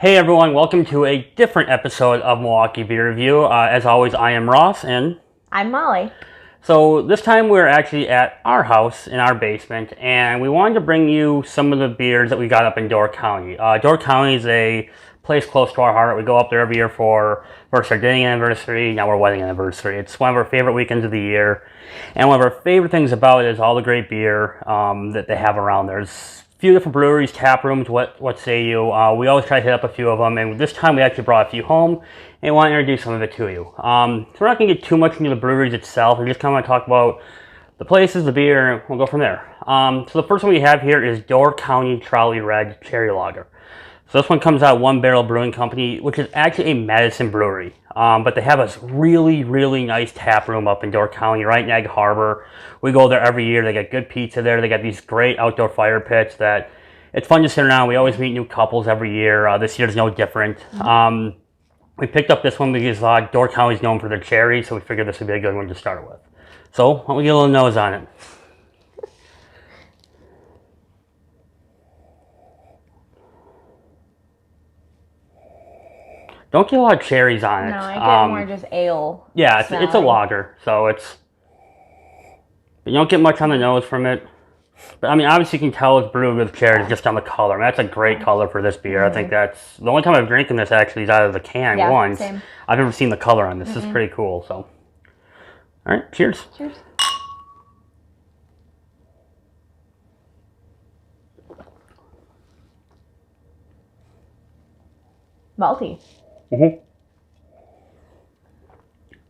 Hey everyone, welcome to a different episode of Milwaukee Beer Review. As always, I am Ross, and I'm Molly. so this time we're actually at our house in our basement, and we wanted to bring you some of the beers that we got up in Door County. Door County is a place close to our heart. We go up there every year for first our dating anniversary, now our wedding anniversary. It's one of our favorite weekends of the year, and one of our favorite things about it is all the great beer that they have around there. There's few different breweries, tap rooms, what say you. We always try to hit up a few of them, and this time we actually brought a few home and want to introduce some of it to you. So we're not going to get too much into the breweries itself. We just kind of want to talk about the places, the beer, and we'll go from there. So the first one we have here is Door County Trolley Red Cherry Lager. So this one comes out of One Barrel Brewing Company, which is actually a Madison brewery. But they have a really, really nice tap room up in Door County, right in Egg Harbor. We go there every year. They got good pizza there. They got these great outdoor fire pits that it's fun to sit around. We always meet new couples every year. This year's no different. We picked up this one because Door County is known for their cherry, so we figured this would be a good one to start with. So why don't we get a little nose on it? Don't get a lot of cherries on it. No, I get more just ale. Yeah, it's a lager, so it's... But you don't get much on the nose from it. But I mean, obviously you can tell it's brewed with cherries just on the color. I mean, that's a great color for this beer. I think that's... The only time I've drinking this actually is out of the can once. Same. I've never seen the color on this. This is pretty cool, so... Alright, cheers. Cheers. Malty.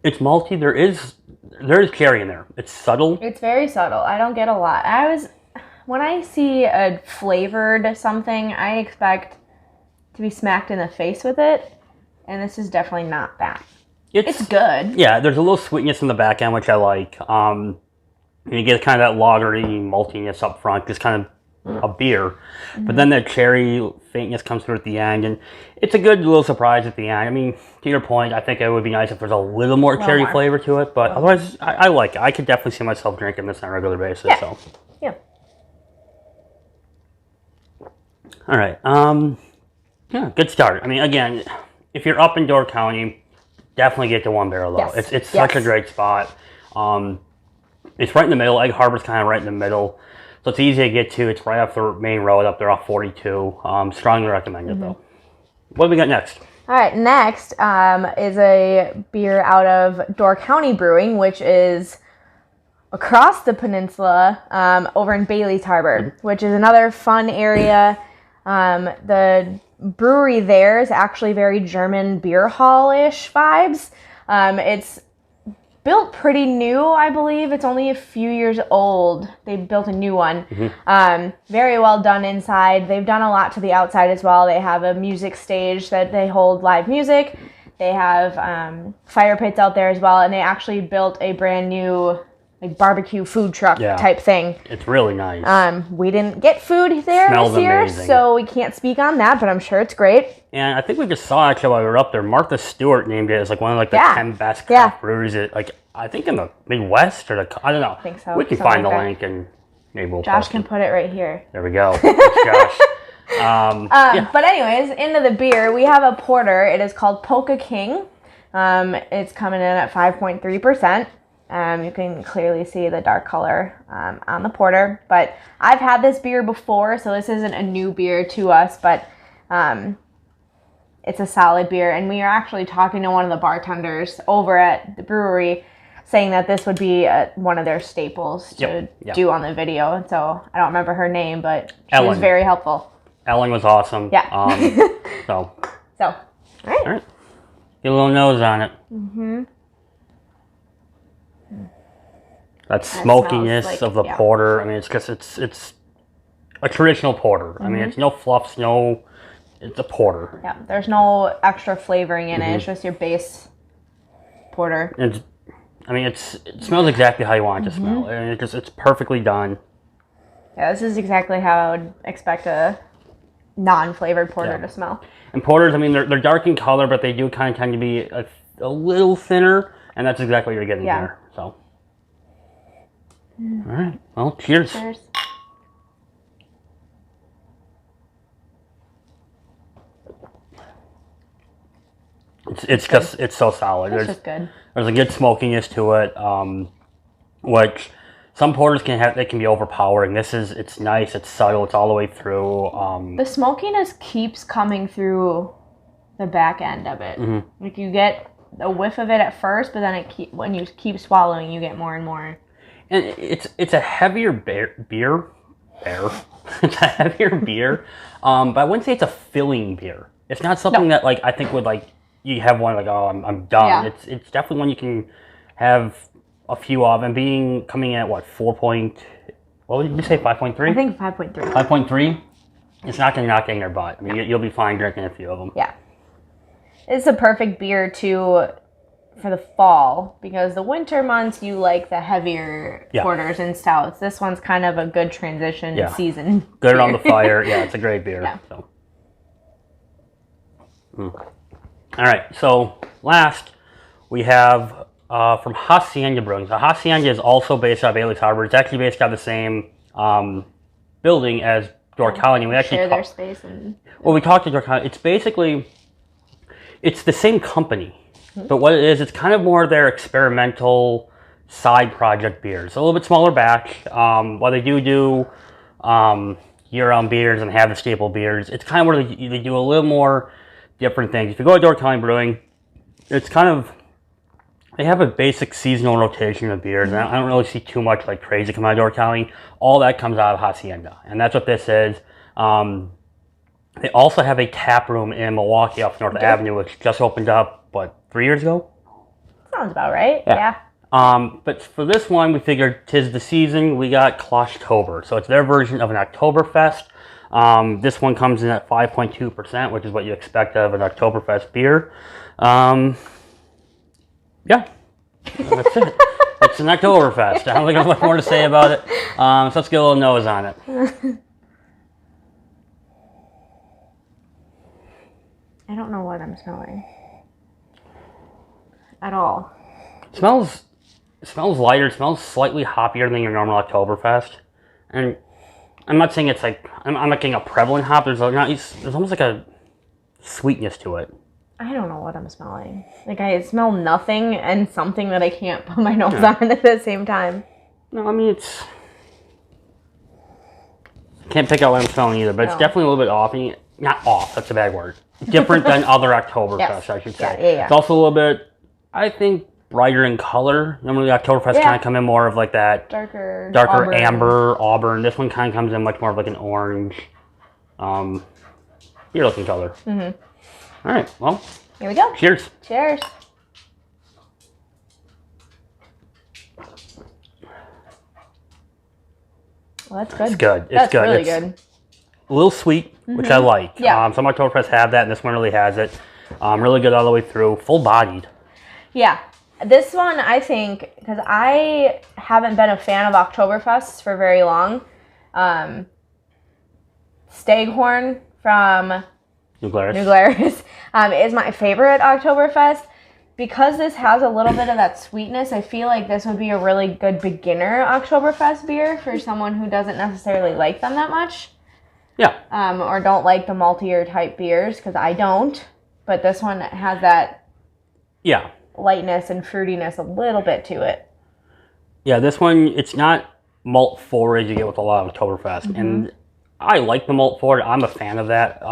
It's malty. There is cherry in there. It's subtle. It's very subtle. I don't get a lot. When I see a flavored something, I expect to be smacked in the face with it, and this is definitely not that. It's good. Yeah, there's a little sweetness in the back end, which I like. You get kind of that lagery maltiness up front, just kind of a beer. But then that cherry faintness comes through at the end, and it's a good little surprise at the end. I mean, to your point, I think it would be nice if there's a little more cherry flavor to it, but otherwise, I like it. I could definitely see myself drinking this on a regular basis. Yeah. So. Yeah. All right. Yeah, good start. I mean, again, if you're up in Door County, definitely get to One Barrel though. Yes. It's such a great spot. It's right in the middle. Egg Harbor's kind of right in the middle. So it's easy to get to. It's right off the main road up there off 42. Strongly recommend it though. What do we got next? All right, next is a beer out of Door County Brewing, which is across the peninsula over in Bailey's Harbor, which is another fun area. The brewery there is actually very German beer hall-ish vibes. It's built pretty new, I believe. It's only a few years old. They built a new one. Very well done inside. They've done a lot to the outside as well. They have a music stage that they hold live music. They have fire pits out there as well, and they actually built a brand new barbecue food truck type thing. It's really nice. We didn't get food there this year, amazing. so we can't speak on that, but I'm sure it's great. And I think we just saw actually while we were up there, Martha Stewart named it as like one of like the 10 best craft breweries at, like, I think in the Midwest or I don't know. I think so. We can find the link and maybe we'll Josh post can put it right here. There we go. Thanks, Josh. But anyways, into the beer, we have a porter. It is called Polka King. It's coming in at 5.3%. You can clearly see the dark color on the porter. But I've had this beer before, so this isn't a new beer to us, but it's a solid beer. And we are actually talking to one of the bartenders over at the brewery saying that this would be one of their staples to do on the video. And so I don't remember her name, but she was very helpful. Ellen was awesome. Yeah. All right. Get a little nose on it. That smokiness like, of the porter. I mean, it's just it's a traditional porter. I mean, it's no fluffs, it's a porter. Yeah, there's no extra flavoring in it. It's just your base porter. It smells exactly how you want it to smell. And it's perfectly done. Yeah, this is exactly how I would expect a non-flavored porter to smell. And porters, I mean, they're dark in color, but they do kind of tend to be a little thinner, and that's exactly what you're getting here. So, all right. Well, cheers. Cheers. It's just it's so solid. It's just good. There's a good smokiness to it, which some porters can have. They can be overpowering. It's nice. It's subtle. It's all the way through. The smokiness keeps coming through the back end of it. Like you get a whiff of it at first, but then when you keep swallowing, you get more and more. And it's a heavier beer. It's a heavier beer, but I wouldn't say it's a filling beer. It's not something that like I think would like you have one like oh I'm done. Yeah. It's definitely one you can have a few of, and coming in at what 4 point. What did you say 5.3? I think 5.3. 5.3. It's not going to knock in your butt. I mean you'll be fine drinking a few of them. Yeah, it's a perfect beer for the fall, because the winter months you like the heavier porters and stouts. This one's kind of a good transition season. Good beer. On the fire. Yeah, it's a great beer. Yeah. So. All right, so last we have from Hacienda Brewing. So Hacienda is also based out of Bailey's Harbor. It's actually based out of the same building as Door County. We actually share their space. We talked to Door County. It's the same company. But what it is, it's kind of more their experimental side project beers. A little bit smaller batch. While they do year-round beers and have the staple beers, it's kind of where they do a little more different things. If you go to Door County Brewing, it's kind of, they have a basic seasonal rotation of beers. And I don't really see too much like crazy come out of Door County. All that comes out of Hacienda. And that's what this is. They also have a tap room in Milwaukee off North Avenue, which just opened up, 3 years ago? Sounds about right, yeah. But for this one, we figured 'tis the season. We got Kloshtober. So it's their version of an Oktoberfest. This one comes in at 5.2%, which is what you expect of an Oktoberfest beer. Yeah. That's it. It's an Oktoberfest. I don't think there's much more to say about it. So let's get a little nose on it. I don't know what I'm smelling. At all. It smells lighter. It smells slightly hoppier than your normal Oktoberfest. And I'm not saying it's like, I'm not getting a prevalent hop. There's almost like a sweetness to it. I don't know what I'm smelling. Like I smell nothing and something that I can't put my nose on at the same time. No, I mean can't pick out what I'm smelling either, but it's definitely a little bit off. Not off, that's a bad word. Different than other Oktoberfest, I should say. Yeah. It's also a little bit, I think, brighter in color. Normally Oktoberfest kind of come in more of like that darker auburn. Amber, auburn. This one kind of comes in much more of like an orange, beer looking color. All right, well. Here we go. Cheers. Cheers. Well, that's good. It's good. That's really good. A little sweet, which I like. Yeah. Some Oktoberfest have that, and this one really has it. Really good all the way through. Full-bodied. Yeah. This one, I think, because I haven't been a fan of Oktoberfests for very long. Staghorn from New Glarus is my favorite Oktoberfest. Because this has a little bit of that sweetness, I feel like this would be a really good beginner Oktoberfest beer for someone who doesn't necessarily like them that much. Yeah. Or don't like the maltier type beers, because I don't. But this one has that lightness and fruitiness a little bit to it. Yeah, this one, it's not malt forward you get with a lot of Oktoberfest. And I like the malt forward. I'm a fan of that.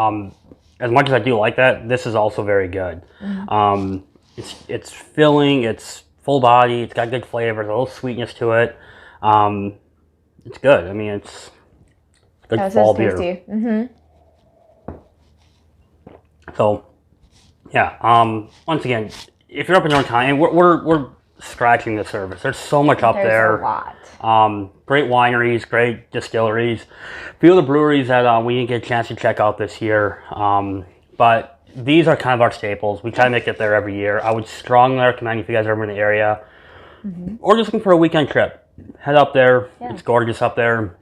As much as I do like that, this is also very good. It's filling, it's full body, it's got good flavors, a little sweetness to it. It's good. I mean, it's good fall beer. So, yeah. Once again, if you're up in North County, we're scratching the surface. There's so much up there. There's a lot. Great wineries, great distilleries. A few of the breweries that we didn't get a chance to check out this year. But these are kind of our staples. We try to make it there every year. I would strongly recommend if you guys are ever in the area or just looking for a weekend trip, head up there. Yeah. It's gorgeous up there.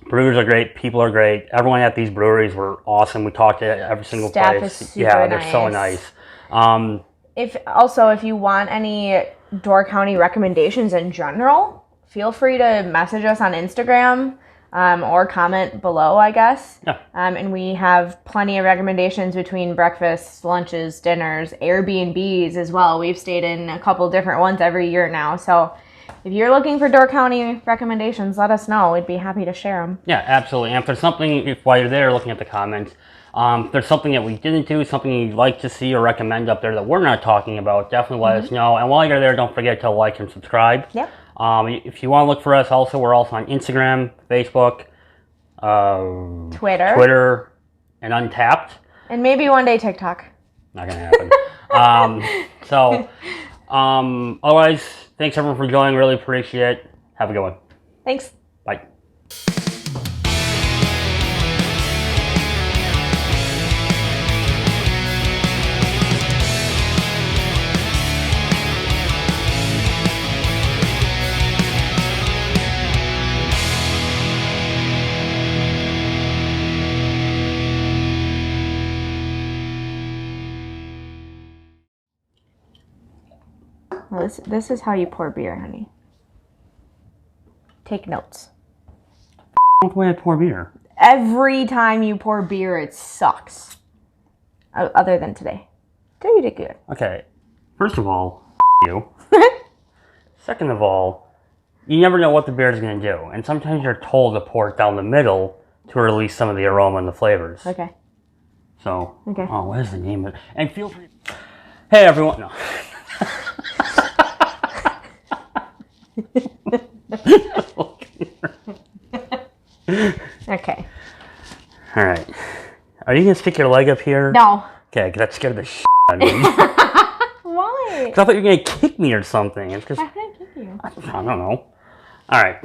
Brewers are great. People are great. Everyone at these breweries were awesome. We talked to every single Staff place. Is super they're nice. So nice. If you want any Door County recommendations in general, feel free to message us on Instagram. or comment below, I guess. Yeah. And we have plenty of recommendations between breakfasts, lunches, dinners, Airbnbs as well. We've stayed in a couple different ones every year now. So if you're looking for Door County recommendations, let us know. We'd be happy to share them. Yeah, absolutely. And if there's something, while you're there looking at the comments, if there's something that we didn't do, something you'd like to see or recommend up there that we're not talking about, definitely let us know. And while you're there, don't forget to like and subscribe. Yep. If you want to look for us, also, we're also on Instagram, Facebook, Twitter, and Untapped. and maybe one day TikTok. Not gonna happen. Otherwise, thanks everyone for joining. Really appreciate it. Have a good one. Thanks. Bye. Well, this is how you pour beer, honey. Take notes. What way I pour beer? Every time you pour beer, it sucks. Other than today. Today you did good. Okay. First of all, you. Second of all, you never know what the beer is going to do. And sometimes you're told to pour it down the middle to release some of the aroma and the flavors. Okay. So, Okay. oh, what is the name of it? And feel free. Hey, everyone. No. Okay. All right. Are you going to stick your leg up here? No. Okay, because that scared the shit out of me. Why? I thought you were going to kick me or something. It's just, I can't kick you. I don't know. All right.